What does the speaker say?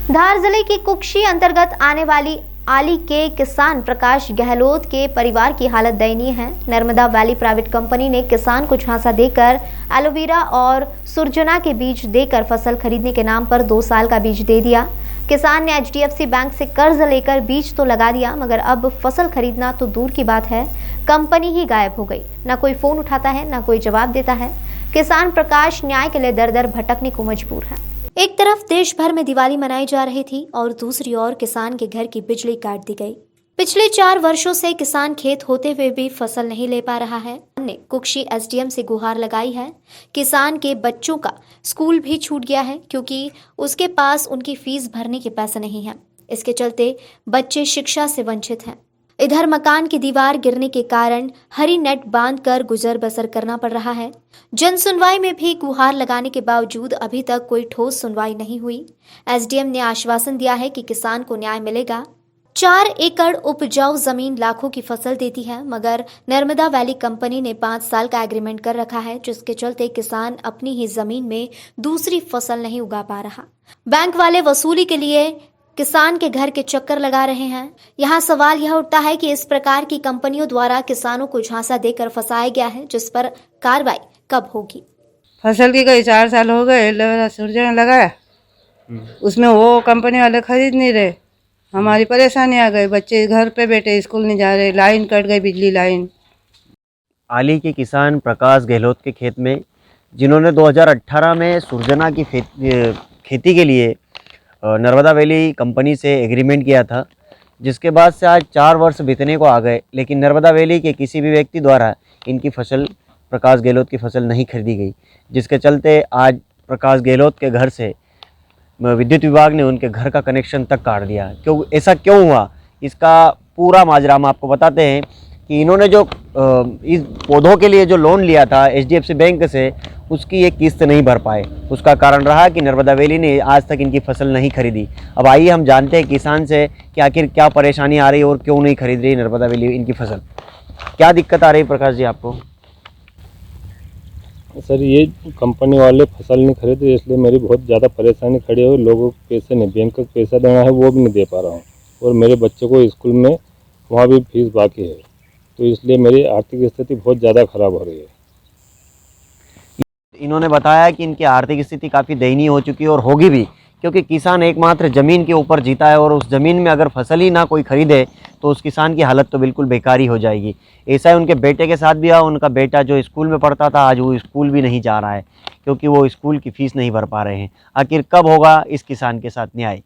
धार जिले की कुक्षी अंतर्गत आने वाली आली के किसान प्रकाश गहलोत के परिवार की हालत दयनीय है। नर्मदा वैली प्राइवेट कंपनी ने किसान को झांसा देकर एलोवेरा और सुरजना के बीज देकर फसल खरीदने के नाम पर 2 साल का बीज दे दिया। किसान ने HDFC बैंक से कर्ज लेकर बीज तो लगा दिया, मगर अब फसल खरीदना तो दूर की बात है, कंपनी ही गायब हो गई। न कोई फोन उठाता है, न कोई जवाब देता है। किसान प्रकाश न्याय के लिए दर दर भटकने को मजबूर है। एक तरफ देश भर में दिवाली मनाई जा रही थी और दूसरी ओर किसान के घर की बिजली काट दी गई। पिछले 4 वर्षों से किसान खेत होते हुए भी फसल नहीं ले पा रहा है। ने कुक्षी SDM से गुहार लगाई है। किसान के बच्चों का स्कूल भी छूट गया है क्योंकि उसके पास उनकी फीस भरने के पैसे नहीं है। इसके चलते बच्चे शिक्षा से वंचित हैं। इधर मकान की दीवार गिरने के कारण हरी नेट बांधकर गुजर बसर करना पड़ रहा है। जन सुनवाई में भी गुहार लगाने के बावजूद अभी तक कोई ठोस सुनवाई नहीं हुई। SDM ने आश्वासन दिया है कि किसान को न्याय मिलेगा। 4 एकड़ उपजाऊ जमीन लाखों की फसल देती है, मगर नर्मदा वैली कंपनी ने 5 साल का एग्रीमेंट कर रखा है, जिसके चलते किसान अपनी ही जमीन में दूसरी फसल नहीं उगा पा रहा। बैंक वाले वसूली के लिए किसान के घर के चक्कर लगा रहे हैं। यहाँ सवाल यह उठता है कि इस प्रकार की कंपनियों द्वारा किसानों को झांसा देकर फंसाया गया है, जिस पर कार्रवाई कब होगी। फसल की गई 4 साल हो गए, एलोवेरा सुरजना लगाया, उसमें वो कंपनी वाले खरीद नहीं रहे। हमारी परेशानी आ गई, बच्चे घर पे बैठे, स्कूल नहीं जा रहे, लाइन कट गई, बिजली लाइन। आली के किसान प्रकाश गहलोत के खेत में, जिन्होंने 2018 में सुरजना की खेती के लिए नर्मदा वैली कंपनी से एग्रीमेंट किया था, जिसके बाद से आज 4 वर्ष बीतने को आ गए, लेकिन नर्मदा वैली के किसी भी व्यक्ति द्वारा इनकी फसल, प्रकाश गहलोत की फसल नहीं खरीदी गई, जिसके चलते आज प्रकाश गहलोत के घर से विद्युत विभाग ने उनके घर का कनेक्शन तक काट दिया। ऐसा क्यों हुआ, इसका पूरा माजरा हम आपको बताते हैं कि इन्होंने जो इस पौधों के लिए जो लोन लिया था HDFC बैंक से, उसकी एक किस्त नहीं भर पाए। उसका कारण रहा कि नर्मदा वैली ने आज तक इनकी फसल नहीं खरीदी। अब आइए हम जानते हैं किसान से कि आखिर क्या परेशानी आ रही है और क्यों नहीं खरीद रही नर्मदा वैली इनकी फसल। क्या दिक्कत आ रही है प्रकाश जी आपको? सर, ये कंपनी वाले फसल नहीं खरीद रहे, इसलिए मेरी बहुत ज़्यादा परेशानी खड़ी है। लोगों को पैसे नहीं, बैंक का पैसा देना है वो भी नहीं दे पा रहा हूँ, और मेरे बच्चे को स्कूल में वहाँ भी फीस बाकी है, तो इसलिए मेरी आर्थिक स्थिति बहुत ज़्यादा खराब हो रही है। इन्होंने बताया कि इनकी आर्थिक स्थिति काफ़ी दयनीय हो चुकी है और होगी भी, क्योंकि किसान एकमात्र ज़मीन के ऊपर जीता है और उस ज़मीन में अगर फसल ही ना कोई खरीदे तो उस किसान की हालत तो बिल्कुल बेकार ही हो जाएगी। ऐसा ही उनके बेटे के साथ भी हुआ। उनका बेटा जो स्कूल में पढ़ता था, आज वो स्कूल भी नहीं जा रहा है क्योंकि वो स्कूल की फ़ीस नहीं भर पा रहे हैं। आखिर कब होगा इस किसान के साथ न्याय?